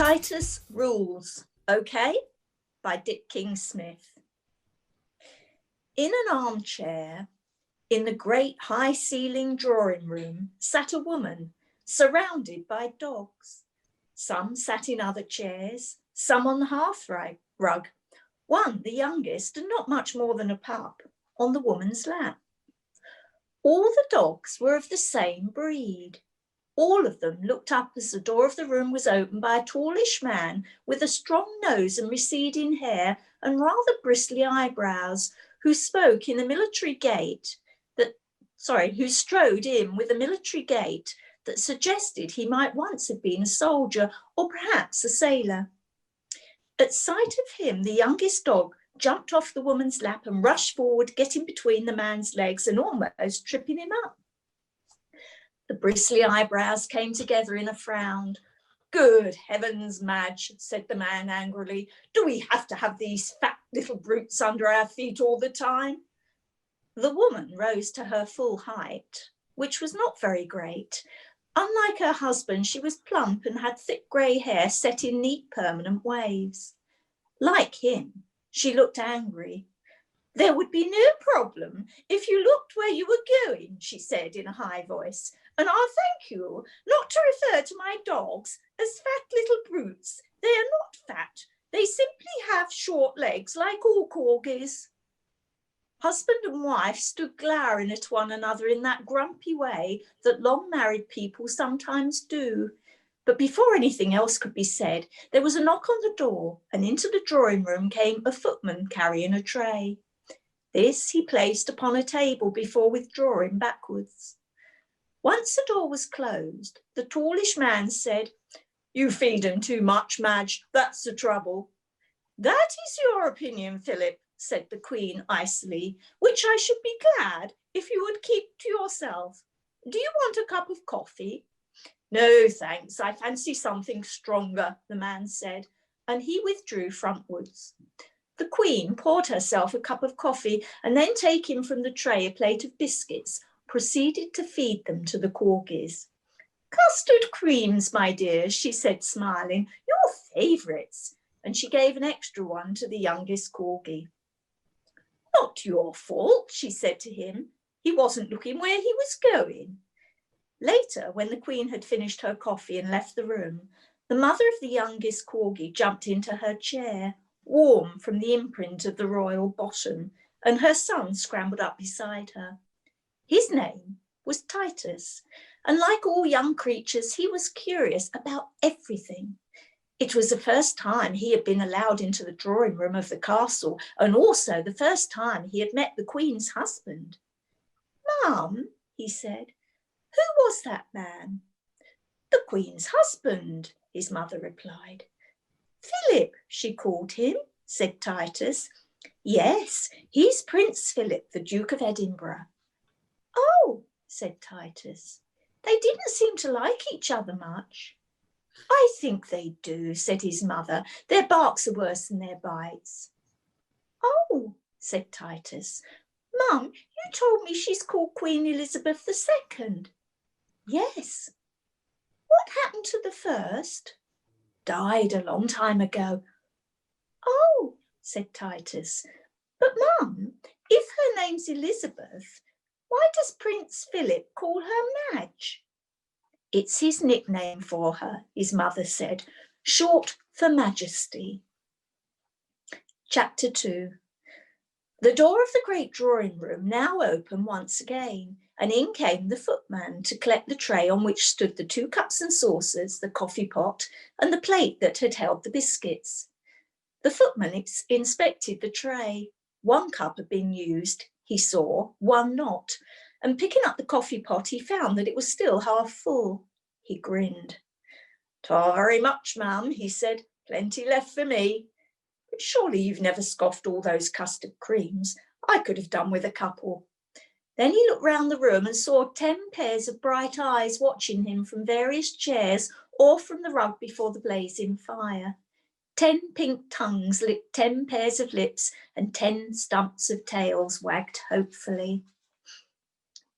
Titus Rules OK by Dick King-Smith. In an armchair in the great high-ceilinged drawing room sat a woman surrounded by dogs. Some sat in other chairs, some on the hearthrug, one, the youngest and not much more than a pup, on the woman's lap. All the dogs were of the same breed. All of them looked up as the door of the room was opened by a tallish man with a strong nose and receding hair and rather bristly eyebrows, who strode in with a military gait that suggested he might once have been a soldier or perhaps a sailor. At sight of him, the youngest dog jumped off the woman's lap and rushed forward, getting between the man's legs and almost tripping him up. The bristly eyebrows came together in a frown. "Good heavens, Madge," said the man angrily. "Do we have to have these fat little brutes under our feet all the time?" The woman rose to her full height, which was not very great. Unlike her husband, she was plump and had thick grey hair set in neat permanent waves. Like him, she looked angry. "There would be no problem if you looked where you were going," she said in a high voice. "And I'll thank you not to refer to my dogs as fat little brutes. They are not fat. They simply have short legs like all corgis." Husband and wife stood glowering at one another in that grumpy way that long married people sometimes do. But before anything else could be said, there was a knock on the door, and into the drawing room came a footman carrying a tray. This he placed upon a table before withdrawing backwards. Once the door was closed, the tallish man said, "You feed 'em too much, Madge, that's the trouble." "That is your opinion, Philip," said the Queen icily, "which I should be glad if you would keep to yourself. Do you want a cup of coffee?" "No, thanks, I fancy something stronger," the man said, and he withdrew frontwards. The Queen poured herself a cup of coffee and then, taking from the tray a plate of biscuits, proceeded to feed them to the corgis. "Custard creams, my dears," she said, smiling, "your favourites," and she gave an extra one to the youngest corgi. "Not your fault," she said to him. "He wasn't looking where he was going." Later, when the Queen had finished her coffee and left the room, the mother of the youngest corgi jumped into her chair, warm from the imprint of the royal bottom, and her son scrambled up beside her. His name was Titus, and like all young creatures, he was curious about everything. It was the first time he had been allowed into the drawing room of the castle, and also the first time he had met the Queen's husband. "Mum," he said, "who was that man?" "The Queen's husband," his mother replied. "Philip, she called him," said Titus. "Yes, he's Prince Philip, the Duke of Edinburgh." "Oh," said Titus, "they didn't seem to like each other much." "I think they do," said his mother. "Their barks are worse than their bites." "Oh," said Titus, "Mum, you told me she's called Queen Elizabeth II. "Yes." "What happened to the first?" "Died a long time ago." "Oh," said Titus, "but Mum, if her name's Elizabeth, why does Prince Philip call her Madge?" "It's his nickname for her," his mother said, "short for Majesty." Chapter 2. The door of the great drawing room now opened once again, and in came the footman to collect the tray on which stood the 2 cups and saucers, the coffee pot, and the plate that had held the biscuits. The footman inspected the tray. 1 cup had been used, he saw, 1 not, and picking up the coffee pot, he found that it was still half full. He grinned. "'Tar very much, ma'am," he said. "Plenty left for me. But surely you've never scoffed all those custard creams. I could have done with a couple." Then he looked round the room and saw 10 pairs of bright eyes watching him from various chairs or from the rug before the blazing fire. 10 pink tongues licked 10 pairs of lips, and 10 stumps of tails wagged hopefully.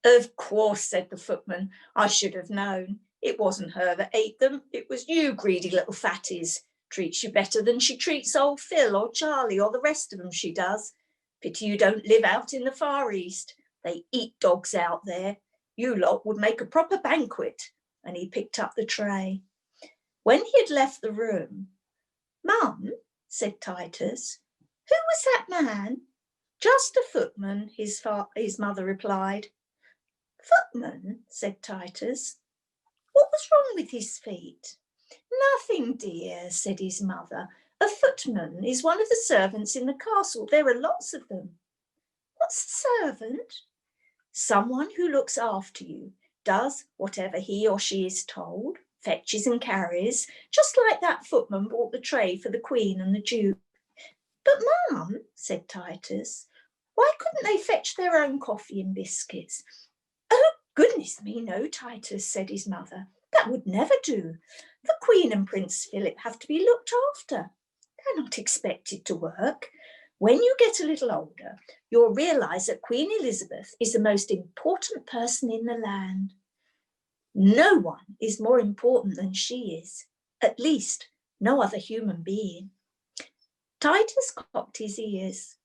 "Of course," said the footman. "I should have known. It wasn't her that ate them. It was you, greedy little fatties. Treats you better than she treats old Phil or Charlie or the rest of them, she does. Pity you don't live out in the Far East. They eat dogs out there. You lot would make a proper banquet. And he picked up the tray. When he had left the room, Mum, said Titus, who was that man? Just a footman, his mother replied. Footman, said Titus. What was wrong with his feet? Nothing, dear, said his mother. A footman is one of the servants in the castle. There are lots of them. What's a servant? Someone who looks after you, does whatever he or she is told, fetches and carries, just like that footman brought the tray for the Queen and the Duke. But, Mum, said Titus, why couldn't they fetch their own coffee and biscuits? Oh, goodness me, no, Titus, said his mother. That would never do. The Queen and Prince Philip have to be looked after. They're not expected to work. When you get a little older, you'll realise that Queen Elizabeth is the most important person in the land. No one is more important than she is, at least no other human being. Titus cocked his ears.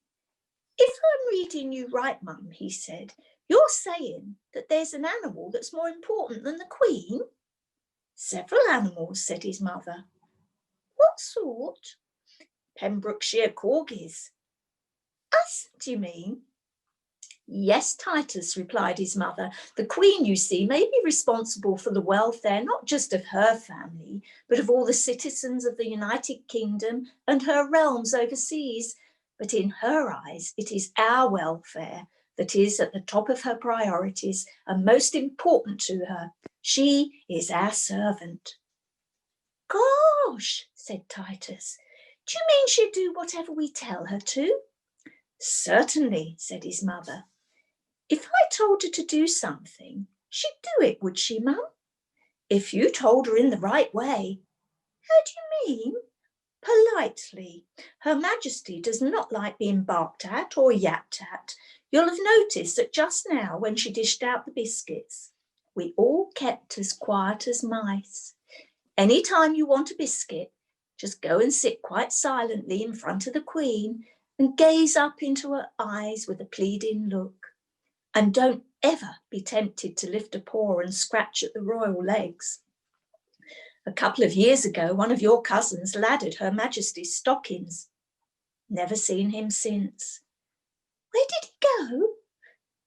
If I'm reading you right, Mum, he said, you're saying that there's an animal that's more important than the Queen? Several animals, said his mother. What sort? Pembrokeshire corgis. Us, do you mean? Yes, Titus, replied his mother. The Queen, you see, may be responsible for the welfare not just of her family, but of all the citizens of the United Kingdom and her realms overseas. But in her eyes, it is our welfare that is at the top of her priorities and most important to her. She is our servant. Gosh, said Titus, do you mean she'd do whatever we tell her to? Certainly, said his mother. If I told her to do something, she'd do it, would she, Mum? If you told her in the right way. How do you mean? Politely. Her Majesty does not like being barked at or yapped at. You'll have noticed that just now, when she dished out the biscuits, we all kept as quiet as mice. Any time you want a biscuit, just go and sit quite silently in front of the Queen and gaze up into her eyes with a pleading look. And don't ever be tempted to lift a paw and scratch at the royal legs. A couple of years ago, one of your cousins laddered Her Majesty's stockings. Never seen him since. Where did he go?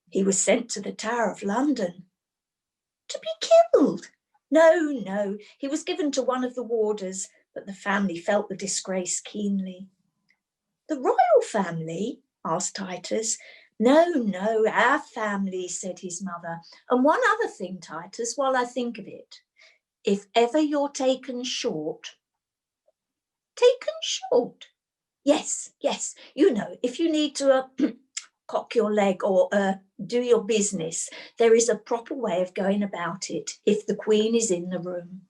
He was sent to the Tower of London. To be killed? No, he was given to one of the warders, but the family felt the disgrace keenly. The royal family? Asked Titus. No, our family, said his mother. And one other thing, Titus, while I think of it. If ever you're taken short. Taken short? Yes, you know, if you need to cock your leg or do your business, there is a proper way of going about it if the Queen is in the room.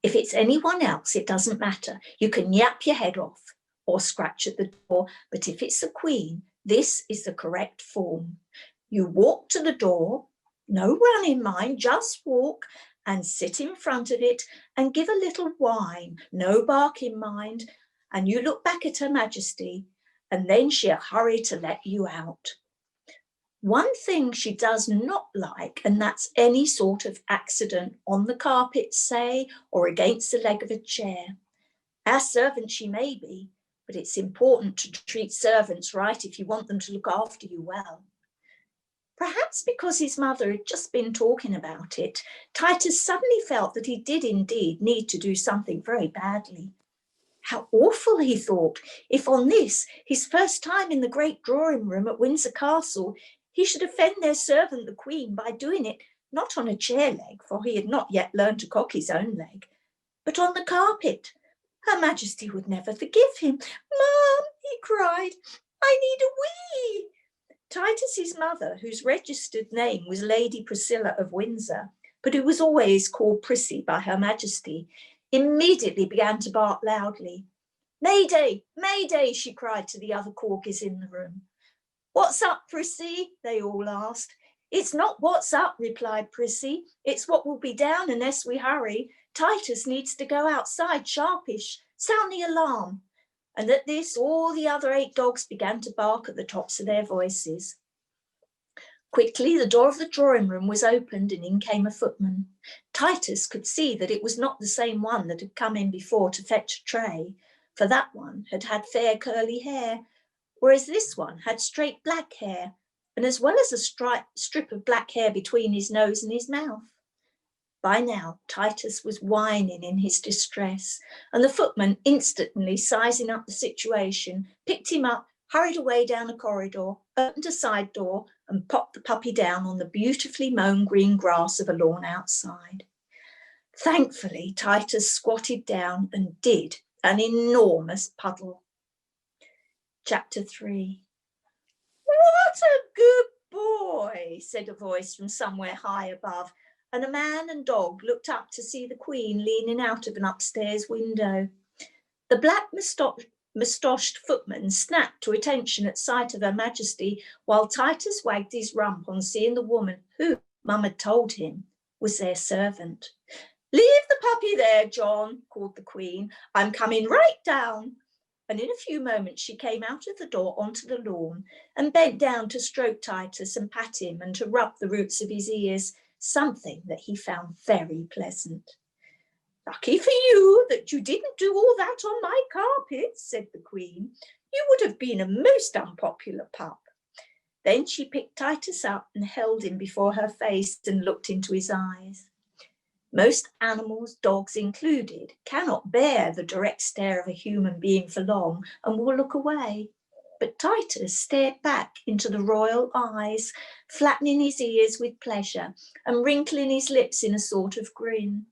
If it's anyone else, it doesn't matter. You can yap your head off or scratch at the door, but if it's the Queen, this is the correct form. You walk to the door, no run in mind, just walk and sit in front of it and give a little whine, no bark in mind, and you look back at Her Majesty and then she'll hurry to let you out. One thing she does not like, and that's any sort of accident on the carpet, say, or against the leg of a chair. Our servant she may be, but it's important to treat servants right if you want them to look after you well. Perhaps because his mother had just been talking about it, Titus suddenly felt that he did indeed need to do something very badly. How awful, he thought, if on this, his first time in the great drawing room at Windsor Castle, he should offend their servant, the Queen, by doing it not on a chair leg, for he had not yet learned to cock his own leg, but on the carpet. Her Majesty would never forgive him. Mum, he cried, I need a wee. Titus's mother, whose registered name was Lady Priscilla of Windsor, but who was always called Prissy by Her Majesty, immediately began to bark loudly. Mayday, Mayday, she cried to the other corgis in the room. What's up, Prissy? They all asked. It's not what's up, replied Prissy. It's what will be down unless we hurry. Titus needs to go outside sharpish. Sound the alarm. And at this, all the other 8 dogs began to bark at the tops of their voices. Quickly, the door of the drawing room was opened and in came a footman. Titus could see that it was not the same one that had come in before to fetch a tray, for that one had had fair curly hair, whereas this one had straight black hair, and as well as a strip of black hair between his nose and his mouth. By now, Titus was whining in his distress, and the footman, instantly sizing up the situation, picked him up, hurried away down a corridor, opened a side door, and popped the puppy down on the beautifully mown green grass of a lawn outside. Thankfully, Titus squatted down and did an enormous puddle. Chapter 3. What a good boy, said a voice from somewhere high above, and a man and dog looked up to see the Queen leaning out of an upstairs window. The black moustached footman snapped to attention at sight of Her Majesty, while Titus wagged his rump on seeing the woman who, Mum had told him, was their servant. Leave the puppy there, John, called the Queen. I'm coming right down. And in a few moments she came out of the door onto the lawn and bent down to stroke Titus and pat him and to rub the roots of his ears, something that he found very pleasant. Lucky for you that you didn't do all that on my carpet, said the Queen. You would have been a most unpopular pup. Then she picked Titus up and held him before her face and looked into his eyes. Most animals, dogs included, cannot bear the direct stare of a human being for long and will look away. But Titus stared back into the royal eyes, flattening his ears with pleasure and wrinkling his lips in a sort of grin.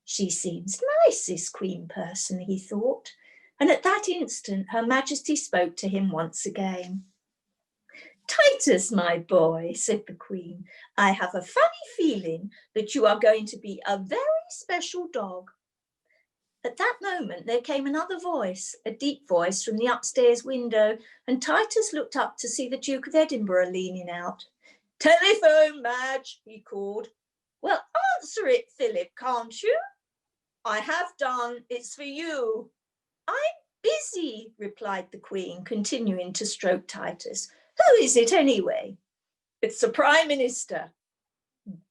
She seems nice, this Queen person, he thought, and at that instant Her Majesty spoke to him once again. Titus, my boy, said the Queen, I have a funny feeling that you are going to be a very special dog. At that moment there came another voice, a deep voice from the upstairs window, and Titus looked up to see the Duke of Edinburgh leaning out. Telephone, Madge, he called. Well, answer it, Philip, can't you? I have done. It's for you. I'm busy, replied the Queen, continuing to stroke Titus. Who is it anyway? It's the Prime Minister.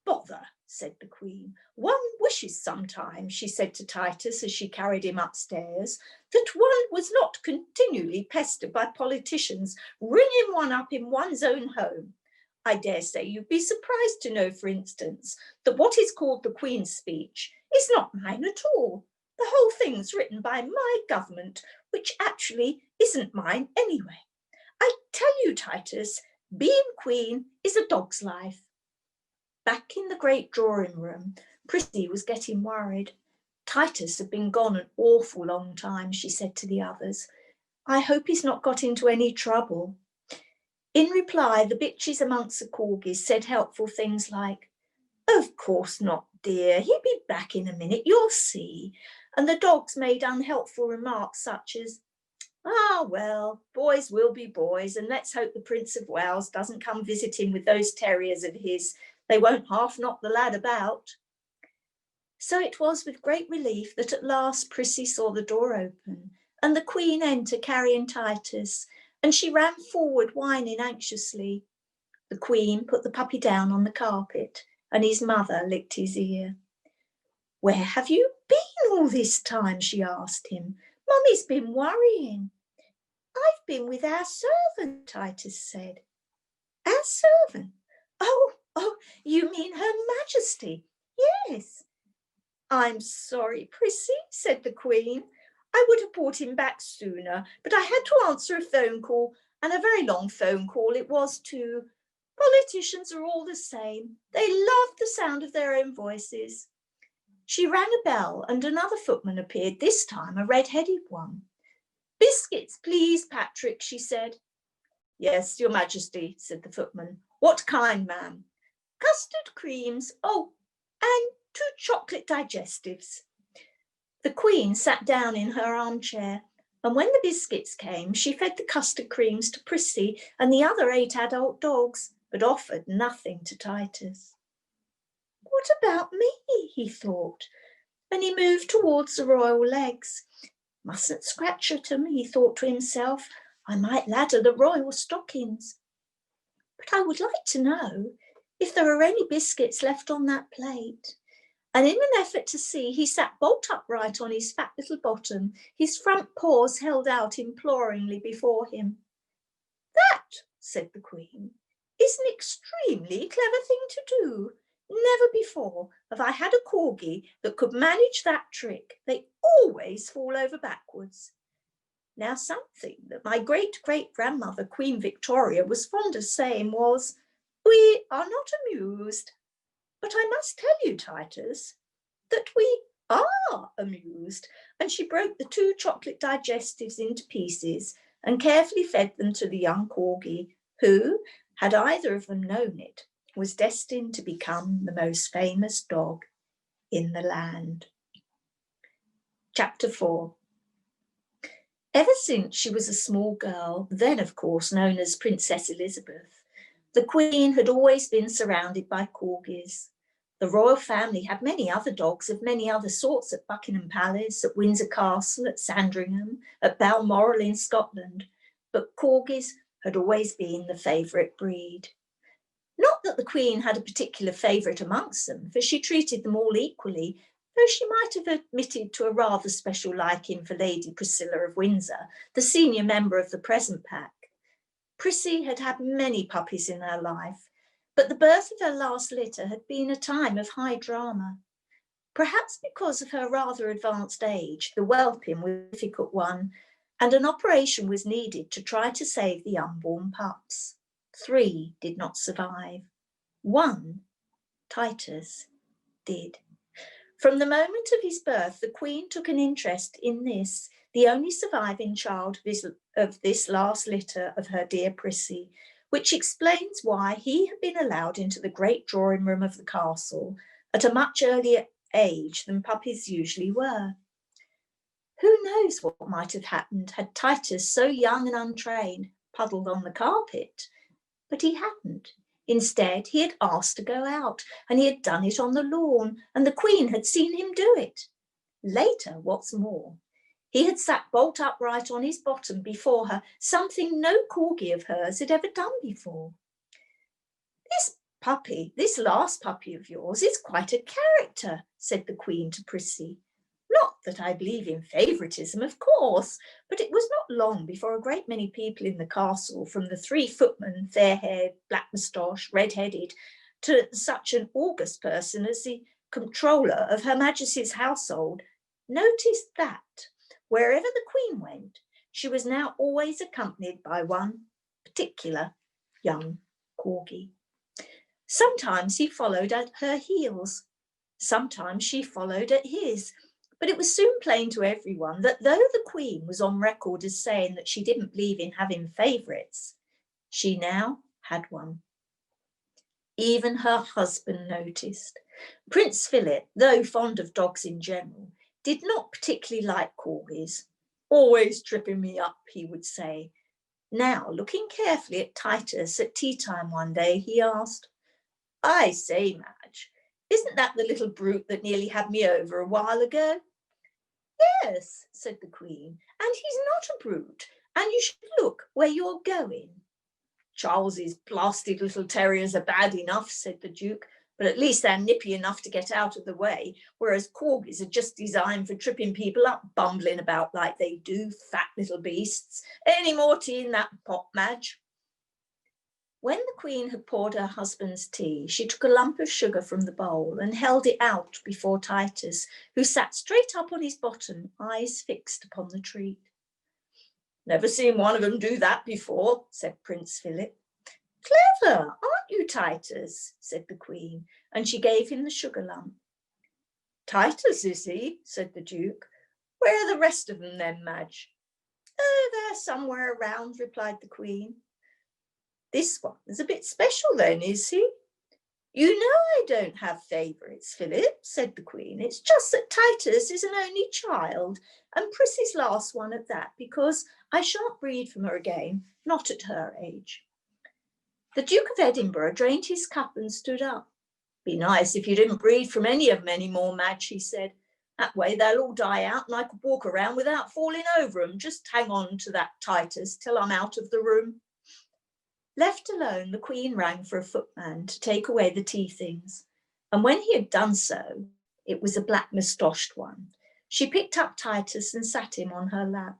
Bother, said the Queen. One wishes sometimes, she said to Titus as she carried him upstairs, that one was not continually pestered by politicians ringing one up in one's own home. I dare say you'd be surprised to know, for instance, that what is called the Queen's speech is not mine at all. The whole thing's written by my government, which actually isn't mine anyway. I tell you, Titus, being Queen is a dog's life. Back in the great drawing room, Prissy was getting worried. Titus had been gone an awful long time, she said to the others. I hope he's not got into any trouble. In reply, the bitches amongst the corgis said helpful things like, Of course not, dear. He'll be back in a minute, you'll see. And the dogs made unhelpful remarks such as, Ah, well, boys will be boys, and let's hope the Prince of Wales doesn't come visiting with those terriers of his. They won't half knock the lad about. So it was with great relief that at last Prissy saw the door open and the Queen enter carrying Titus, and she ran forward whining anxiously. The Queen put the puppy down on the carpet and his mother licked his ear. Where have you been all this time? She asked him. Mummy's been worrying. I've been with our servant, Titus said. Our servant? Oh, you mean Her Majesty? Yes. I'm sorry, Prissy, said the Queen. I would have brought him back sooner, but I had to answer a phone call, and a very long phone call it was too. Politicians are all the same. They love the sound of their own voices. She rang a bell and another footman appeared, this time a red-headed one. Biscuits, please, Patrick, she said. Yes, Your Majesty, said the footman. What kind, ma'am? Custard creams. Oh, and 2 chocolate digestives. The Queen sat down in her armchair, and when the biscuits came, she fed the custard creams to Prissy and the other 8 adult dogs, but offered nothing to Titus. What about me? He thought, and he moved towards the royal legs. Mustn't scratch at 'em, he thought to himself. I might ladder the royal stockings. But I would like to know if there are any biscuits left on that plate. And in an effort to see, he sat bolt upright on his fat little bottom, his front paws held out imploringly before him. That, said the Queen, is an extremely clever thing to do. Never before have I had a corgi that could manage that trick. They always fall over backwards. Now, something that my great-great-grandmother, Queen Victoria, was fond of saying was, we are not amused. But I must tell you, Titus, that we are amused. And she broke the 2 chocolate digestives into pieces and carefully fed them to the young corgi, who, had either of them known it, was destined to become the most famous dog in the land. Chapter 4. Ever since she was a small girl, then of course known as Princess Elizabeth, the Queen had always been surrounded by corgis. The royal family had many other dogs of many other sorts at Buckingham Palace, at Windsor Castle, at Sandringham, at Balmoral in Scotland, but corgis had always been the favourite breed. Not that the Queen had a particular favourite amongst them, for she treated them all equally, though she might have admitted to a rather special liking for Lady Priscilla of Windsor, the senior member of the present pack. Prissy had had many puppies in her life, but the birth of her last litter had been a time of high drama. Perhaps because of her rather advanced age, the whelping was a difficult one, and an operation was needed to try to save the unborn pups. 3 did not survive. 1, Titus, did. From the moment of his birth, the Queen took an interest in this, the only surviving child of this last litter of her dear Prissy, which explains why he had been allowed into the great drawing room of the castle at a much earlier age than puppies usually were. Who knows what might have happened had Titus, so young and untrained, puddled on the carpet? But he hadn't. Instead, he had asked to go out, and he had done it on the lawn, and the Queen had seen him do it. Later, what's more, he had sat bolt upright on his bottom before her, something no corgi of hers had ever done before. This last puppy of yours is quite a character, said the Queen to Prissy. Not that I believe in favouritism, of course, but it was not long before a great many people in the castle, from the 3 footmen, fair-haired, black-moustached, red-headed, to such an august person as the controller of Her Majesty's household, noticed that wherever the Queen went, she was now always accompanied by one particular young corgi. Sometimes he followed at her heels. Sometimes she followed at his. But it was soon plain to everyone that though the Queen was on record as saying that she didn't believe in having favourites, she now had one. Even her husband noticed. Prince Philip, though fond of dogs in general, did not particularly like corgis. Always tripping me up, he would say. Now, looking carefully at Titus at tea time one day, he asked, I say, Madge, isn't that the little brute that nearly had me over a while ago? Yes, said the Queen, and he's not a brute, and you should look where you're going. Charles's blasted little terriers are bad enough, said the Duke, but at least they're nippy enough to get out of the way, whereas corgis are just designed for tripping people up, bumbling about like they do, fat little beasts. Any more tea in that pot, Madge? When the Queen had poured her husband's tea, she took a lump of sugar from the bowl and held it out before Titus, who sat straight up on his bottom, eyes fixed upon the treat. Never seen one of them do that before, said Prince Philip. Clever, aren't you, Titus? Said the Queen, and she gave him the sugar lump. Titus, is he? Said the Duke. Where are the rest of them then, Madge? Oh, they're somewhere around, replied the Queen. This one is a bit special then, is he? You know I don't have favourites, Philip, said the Queen. It's just that Titus is an only child, and Prissy's last one at that, because I shan't breed from her again, not at her age. The Duke of Edinburgh drained his cup and stood up. Be nice if you didn't breed from any of them anymore, Madge, he said. That way they'll all die out and I could walk around without falling over them. Just hang on to that, Titus, till I'm out of the room. Left alone, the Queen rang for a footman to take away the tea things. And when he had done so, it was a black moustached one. She picked up Titus and sat him on her lap.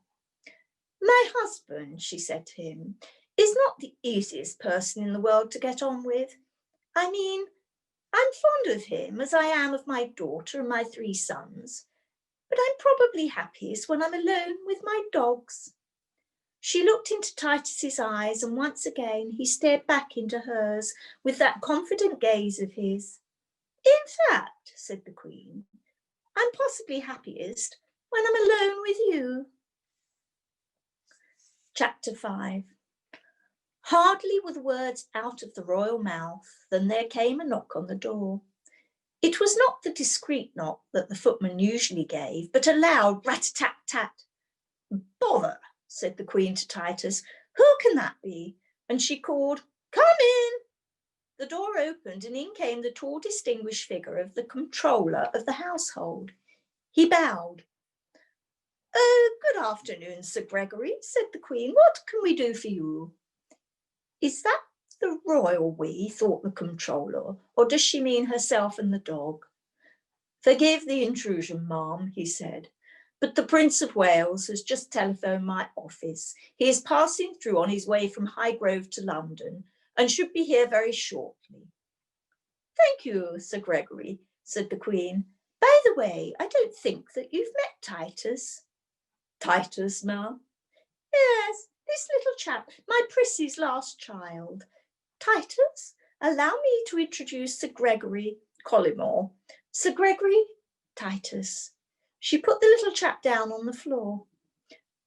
My husband, she said to him, is not the easiest person in the world to get on with. I mean, I'm fond of him as I am of my daughter and my 3 sons, but I'm probably happiest when I'm alone with my dogs. She looked into Titus's eyes, and once again he stared back into hers with that confident gaze of his. In fact, said the Queen, I'm possibly happiest when I'm alone with you. Chapter 5. Hardly were the words out of the royal mouth than there came a knock on the door. It was not the discreet knock that the footman usually gave, but a loud rat-a-tat-tat. Bother, said the Queen to Titus. Who can that be? And she called, Come in. The door opened and in came the tall, distinguished figure of the controller of the household. He bowed. Good afternoon, Sir Gregory, said the Queen. What can we do for you? Is that the royal we, thought the controller, or does she mean herself and the dog? Forgive the intrusion, ma'am, he said, but the Prince of Wales has just telephoned my office. He is passing through on his way from Highgrove to London and should be here very shortly. Thank you, Sir Gregory, said the Queen. By the way, I don't think that you've met Titus. Titus, ma'am? Yes, this little chap, my Prissy's last child. Titus, allow me to introduce Sir Gregory Collymore. Sir Gregory, Titus. She put the little chap down on the floor.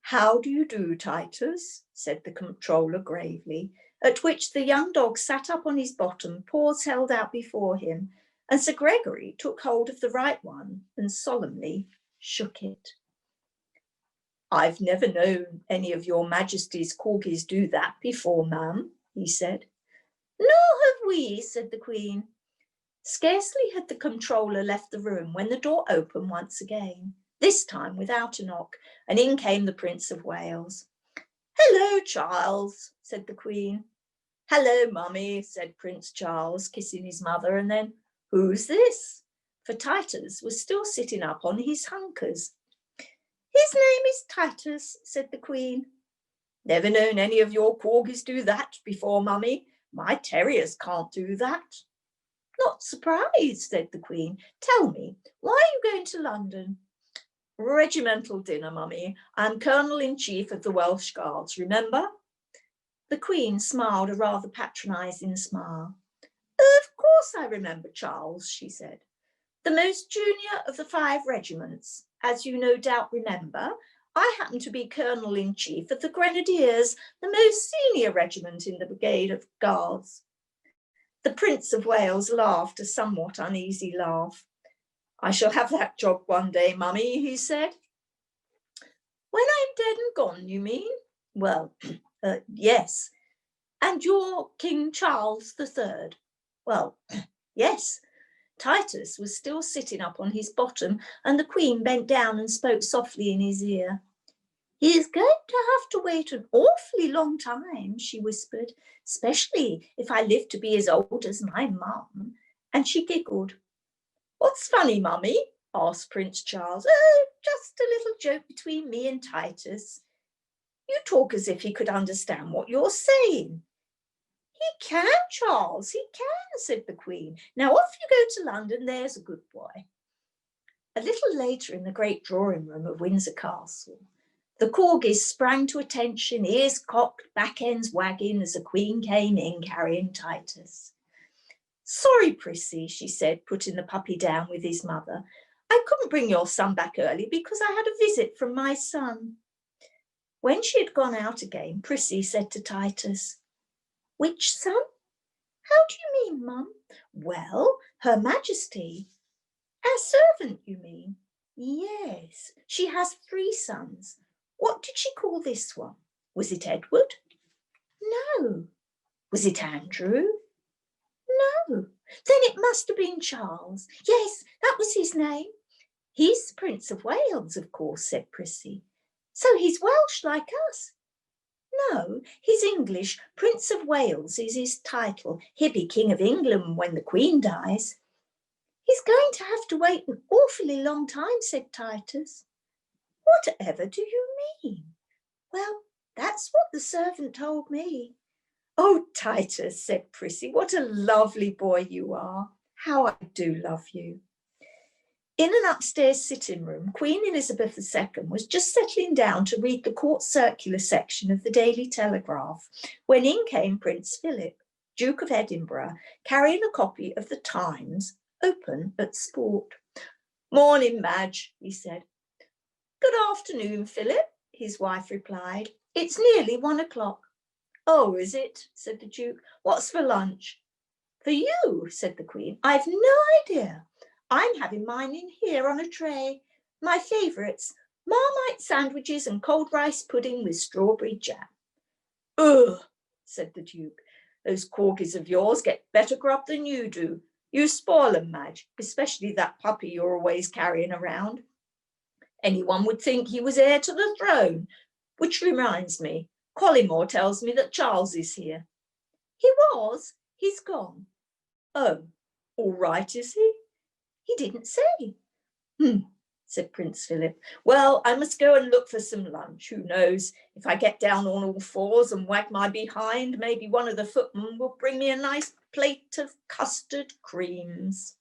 How do you do, Titus? Said the controller gravely, at which the young dog sat up on his bottom, paws held out before him, and Sir Gregory took hold of the right one and solemnly shook it. I've never known any of your Majesty's corgis do that before, ma'am, he said. Nor have we, said the Queen. Scarcely had the controller left the room when the door opened once again, this time without a knock, and in came the Prince of Wales. Hello, Charles, said the Queen. Hello, Mummy, said Prince Charles, kissing his mother, and then, who's this? For Titus was still sitting up on his hunkers. His name is Titus, said the Queen. Never known any of your corgis do that before, Mummy. My terriers can't do that. Not surprised, said the Queen. Tell me, why are you going to London? Regimental dinner, Mummy. I'm Colonel-in-Chief of the Welsh Guards, remember? The Queen smiled a rather patronising smile. Of course I remember, Charles, she said. The most junior of the 5 regiments. As you no doubt remember, I happen to be Colonel-in-Chief of the Grenadiers, the most senior regiment in the Brigade of Guards. The Prince of Wales laughed a somewhat uneasy laugh. I shall have that job one day, Mummy, he said. When I'm dead and gone, you mean? Well, yes. And you're King Charles III? Well, yes. Titus was still sitting up on his bottom, and the Queen bent down and spoke softly in his ear. He is going to have to wait an awfully long time, she whispered, especially if I live to be as old as my mum. And she giggled. What's funny, Mummy? Asked Prince Charles. Oh, just a little joke between me and Titus. You talk as if he could understand what you're saying. He can, Charles, he can, said the Queen. Now off you go to London, there's a good boy. A little later in the great drawing room of Windsor Castle, the corgis sprang to attention, ears cocked, back ends wagging as the Queen came in carrying Titus. Sorry, Prissy, she said, putting the puppy down with his mother. I couldn't bring your son back early because I had a visit from my son. When she had gone out again, Prissy said to Titus, Which son? How do you mean, Mum? Well, Her Majesty. Our servant, you mean? Yes, she has 3 sons. What did she call this one? Was it Edward? No. Was it Andrew? No. Then it must have been Charles. Yes, that was his name. He's Prince of Wales, of course, said Prissy. So he's Welsh like us? No, he's English. Prince of Wales is his title. He'll be King of England when the Queen dies. He's going to have to wait an awfully long time, said Titus. Whatever do you mean? Well, that's what the servant told me. Oh, Titus, said Prissy, what a lovely boy you are. How I do love you. In an upstairs sitting room, Queen Elizabeth II was just settling down to read the court circular section of the Daily Telegraph when in came Prince Philip, Duke of Edinburgh, carrying a copy of the Times, open at sport. Morning, Madge, he said. Good afternoon, Philip, his wife replied. It's nearly 1 o'clock. Oh, is it? Said the Duke. What's for lunch? For you, said the Queen. I've no idea. I'm having mine in here on a tray. My favourites, Marmite sandwiches and cold rice pudding with strawberry jam. Ugh, said the Duke. Those corgis of yours get better grub than you do. You spoil them, Madge, especially that puppy you're always carrying around. Anyone would think he was heir to the throne. Which reminds me, Collymore tells me that Charles is here. He was. He's gone. Oh, all right, is he? He didn't say. Said Prince Philip. Well, I must go and look for some lunch. Who knows? If I get down on all fours and wag my behind, maybe one of the footmen will bring me a nice plate of custard creams.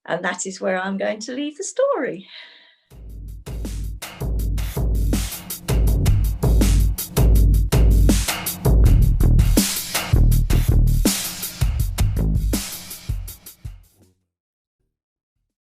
And that is where I'm going to leave the story.